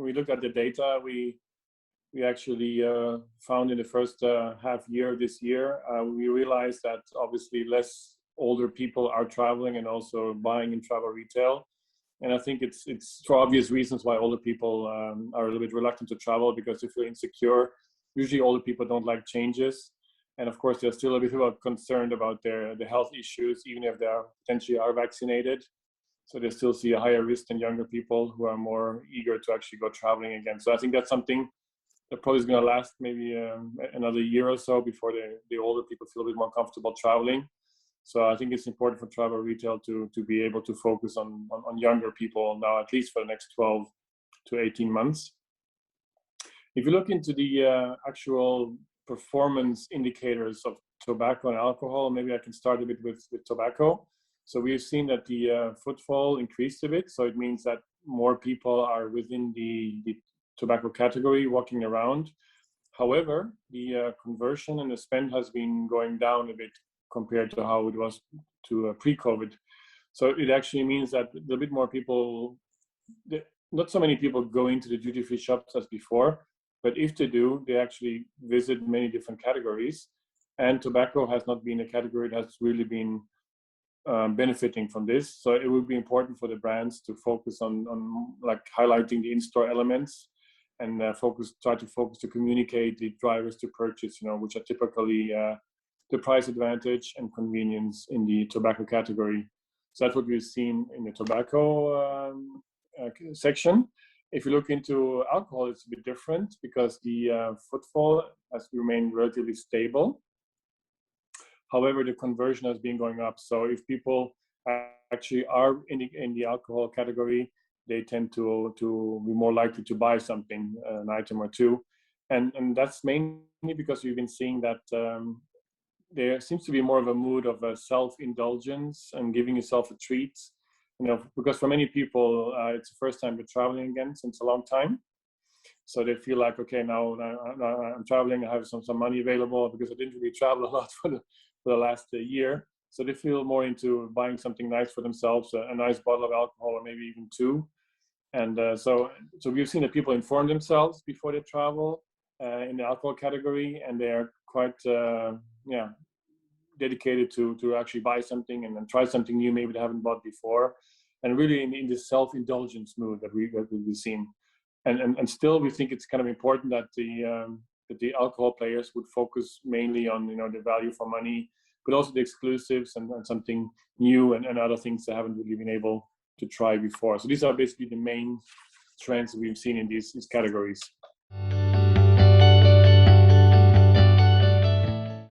we look at the data, we actually found in the first half year this year, we realized that obviously less older people are traveling and also buying in travel retail. And I think it's for obvious reasons why older people are a little bit reluctant to travel, because they feel insecure. Usually older people don't like changes. And of course, they're still a bit concerned about the health issues, even if they potentially are vaccinated. So they still see a higher risk than younger people who are more eager to actually go traveling again. So I think that's something that probably is going to last maybe another year or so before the older people feel a bit more comfortable traveling. So I think it's important for travel retail to be able to focus on younger people now, at least for the next 12 to 18 months. If you look into the actual performance indicators of tobacco and alcohol, maybe I can start a bit with tobacco. So we've seen that the footfall increased a bit. So it means that more people are within the tobacco category walking around. However, the conversion and the spend has been going down a bit compared to how it was to pre-COVID. So it actually means that a bit more people, not so many people go into the duty-free shops as before, but if they do, they actually visit many different categories. And tobacco has not been a category that has really been benefiting from this. So it would be important for the brands to focus on like highlighting the in-store elements and try to focus to communicate the drivers to purchase, which are typically the price advantage and convenience in the tobacco category. So that's what we've seen in the tobacco section. If you look into alcohol, it's a bit different because the footfall has remained relatively stable. However, the conversion has been going up. So if people actually are in the alcohol category, they tend to be more likely to buy something, an item or two. And that's mainly because we've been seeing that there seems to be more of a mood of a self-indulgence and giving yourself a treat. Because for many people, it's the first time they're traveling again since a long time. So they feel like, okay, now I'm traveling, I have some money available because I didn't really travel a lot for the last year. So they feel more into buying something nice for themselves, a nice bottle of alcohol or maybe even two. And so we've seen that people inform themselves before they travel in the alcohol category, and they are quite dedicated to actually buy something and then try something new maybe they haven't bought before, and really in this self-indulgence mood that we've seen. And still, we think it's kind of important that the alcohol players would focus mainly on the value for money, but also the exclusives and something new and other things they haven't really been able to try before. So these are basically the main trends that we've seen in these categories.